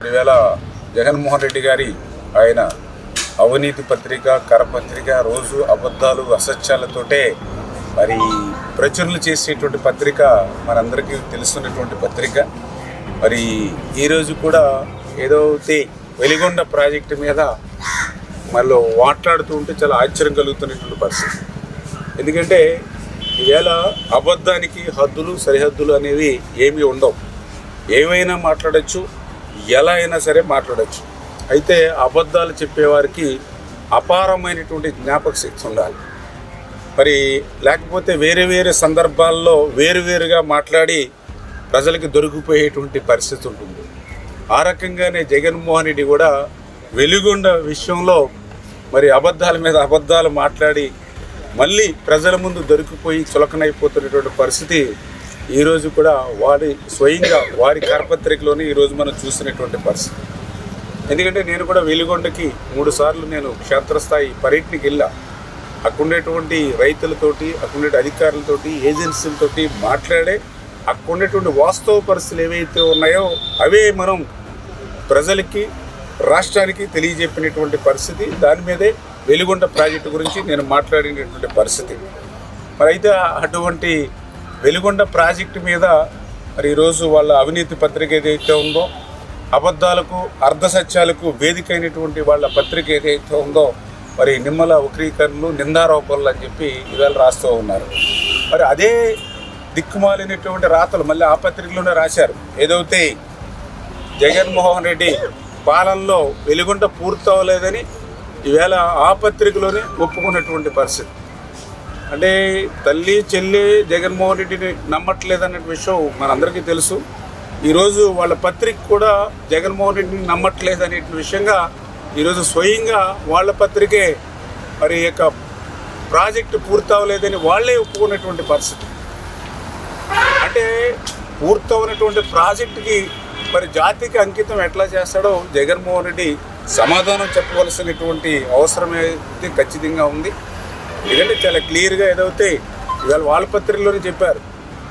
ఈవేళ జగన్మోహన్ రెడ్డి గారి ఆయన అవినీతి పత్రిక, కరపత్రిక, రోజు అబద్ధాలు అసత్యాలతోటే మరి ప్రచురణ చేసేటువంటి పత్రిక మనందరికీ తెలుస్తున్నటువంటి పత్రిక. మరి ఈరోజు కూడా ఏదైతే వెలిగొండ ప్రాజెక్టు మీద మళ్ళీ మాట్లాడుతూ ఉంటే చాలా ఆశ్చర్యం కలుగుతున్నటువంటి పరిస్థితి. ఎందుకంటే ఈవేళ అబద్ధానికి హద్దులు సరిహద్దులు అనేవి ఏమీ ఉండవు. ఏమైనా మాట్లాడచ్చు, ఎలా అయినా సరే మాట్లాడచ్చు. అయితే అబద్ధాలు చెప్పేవారికి అపారమైనటువంటి జ్ఞాపక శక్తి ఉండాలి. మరి లేకపోతే వేరే వేరే సందర్భాల్లో వేరువేరుగా మాట్లాడి ప్రజలకి దొరికిపోయేటువంటి పరిస్థితి ఉంటుంది. ఆ రకంగానే జగన్మోహన్ రెడ్డి కూడా వెలిగొండ విషయంలో మరి అబద్ధాల మీద అబద్ధాలు మాట్లాడి మళ్ళీ ప్రజల ముందు దొరికిపోయి చులకనైపోతున్నటువంటి పరిస్థితి ఈరోజు కూడా స్వయంగా వారి కరపత్రికలోనే ఈరోజు మనం చూసినటువంటి పరిస్థితి. ఎందుకంటే నేను కూడా వెలిగొండకి 3 సార్లు నేను క్షేత్రస్థాయి పర్యటనకి వెళ్ళా. అక్కడుండేటువంటి రైతులతోటి, అక్కడుండే అధికారులతోటి, ఏజెన్సీలతోటి మాట్లాడే అక్కడుండేటువంటి వాస్తవ పరిస్థితులు ఏవైతే ఉన్నాయో అవే మనం ప్రజలకి, రాష్ట్రానికి తెలియజెప్పినటువంటి పరిస్థితి. దాని మీదే వెలిగొండ ప్రాజెక్టు గురించి నేను మాట్లాడినటువంటి పరిస్థితి. మరి అయితే అటువంటి వెలిగొండ ప్రాజెక్టు మీద మరి ఈరోజు వాళ్ళ అవినీతి పత్రిక ఏదైతే ఉందో, అబద్ధాలకు అర్ధసత్యాలకు వేదిక అయినటువంటి వాళ్ళ పత్రిక ఏదైతే ఉందో, మరి నిమ్మల వక్రీకరణలు, నిందారోపణలు అని చెప్పి ఇవాళ రాస్తూ ఉన్నారు. మరి అదే దిక్కుమాలినటువంటి రాతలు మళ్ళీ ఆ పత్రికలోనే రాశారు. ఏదైతే జగన్మోహన్ రెడ్డి పాలనలో వెలిగొండ పూర్తవలేదని ఈవేళ ఆ పత్రికలోనే ఒప్పుకున్నటువంటి పరిస్థితి. అంటే తల్లి చెల్లి జగన్మోహన్ రెడ్డిని నమ్మట్లేదన్న విషయం మనందరికీ తెలుసు. ఈరోజు వాళ్ళ పత్రిక కూడా జగన్మోహన్ రెడ్డిని నమ్మట్లేదనే విషయంగా ఈరోజు స్వయంగా వాళ్ళ పత్రికే మరి యొక్క ప్రాజెక్టు పూర్తవలేదని వాళ్ళే ఒప్పుకున్నటువంటి పరిస్థితి. అంటే పూర్తవనటువంటి ప్రాజెక్టుకి మరి జాతికి అంకితం ఎట్లా చేస్తాడో జగన్మోహన్ రెడ్డి సమాధానం చెప్పవలసినటువంటి అవసరం అయితే ఖచ్చితంగా ఉంది. ఎందుకంటే చాలా క్లియర్గా ఏదైతే ఇవాళ వాళ్ళ పత్రికలోనే చెప్పారు,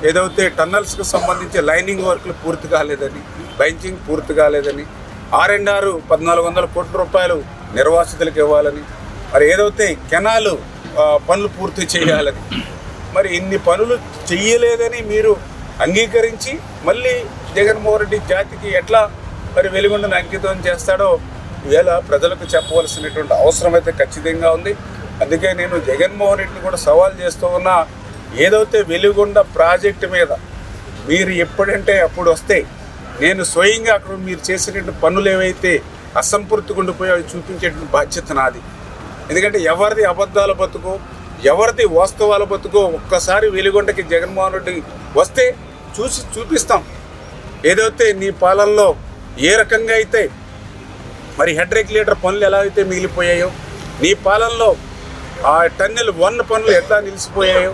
ఏదైతే టన్నల్స్కి సంబంధించి లైనింగ్ వర్క్లు పూర్తి కాలేదని, బెంచింగ్ పూర్తి కాలేదని, R&R 1400 కోట్ల రూపాయలు నిర్వాసితులకు ఇవ్వాలని, మరి ఏదైతే కెనాలు పనులు పూర్తి చేయాలని, మరి ఇన్ని పనులు చెయ్యలేదని మీరు అంగీకరించి మళ్ళీ జగన్మోహన్ రెడ్డి జాతికి ఎట్లా మరి వెలిగొండను అంకితం చేస్తాడో ఈవేళ ప్రజలకు చెప్పవలసినటువంటి అవసరం అయితే ఖచ్చితంగా ఉంది. అందుకే నేను జగన్మోహన్ రెడ్డిని కూడా సవాల్ చేస్తూ ఉన్నా, ఏదైతే వెలిగొండ ప్రాజెక్టు మీద మీరు ఎప్పుడంటే అప్పుడు వస్తే నేను స్వయంగా అక్కడ మీరు చేసినటువంటి పనులు ఏవైతే అసంపూర్తిగా ఉండిపోయాయో చూపించేటువంటి బాధ్యత నాది. ఎందుకంటే ఎవరిది అబద్ధాల బతుకో, ఎవరిది వాస్తవాల బతుకో ఒక్కసారి వెలిగొండకి జగన్మోహన్ రెడ్డి వస్తే చూపిస్తాం. ఏదైతే నీ పాలనలో ఏ రకంగా అయితే మరి హెడ్ రెగ్యులేటర్ పనులు ఎలా అయితే మిగిలిపోయాయో, నీ పాలనలో ఆ టన్నెల్ 1 పనులు ఎట్లా నిలిచిపోయాయో,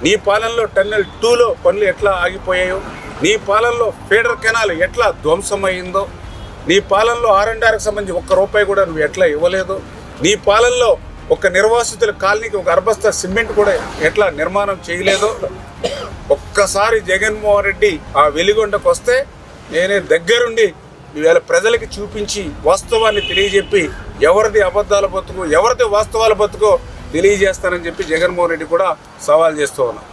నీ పాలనలో టన్నెల్ 2లో పనులు ఎట్లా ఆగిపోయాయో, నీ పాలనలో ఫీడర్ కెనాల్ ఎట్లా ధ్వంసమైందో, నీ పాలనలో R&Rకి సంబంధించి ₹1 కూడా నువ్వు ఎట్లా ఇవ్వలేదో, నీ పాలనలో ఒక నిర్వాసితుల కాలనీకి ఒక అర్బస్తా సిమెంట్ కూడా ఎట్లా నిర్మాణం చేయలేదో, ఒక్కసారి జగన్మోహన్ రెడ్డి ఆ వెలిగొండకు వస్తే నేనే దగ్గరుండి ఈవేళ ప్రజలకి చూపించి వాస్తవాన్ని తెలియజెప్పి ఎవరిది అబద్ధాల బతుకు, ఎవరిది వాస్తవాల బతుకో తెలియజేస్తానని చెప్పి జగన్మోహన్ రెడ్డి కూడా సవాల్ చేస్తూ ఉన్నాను.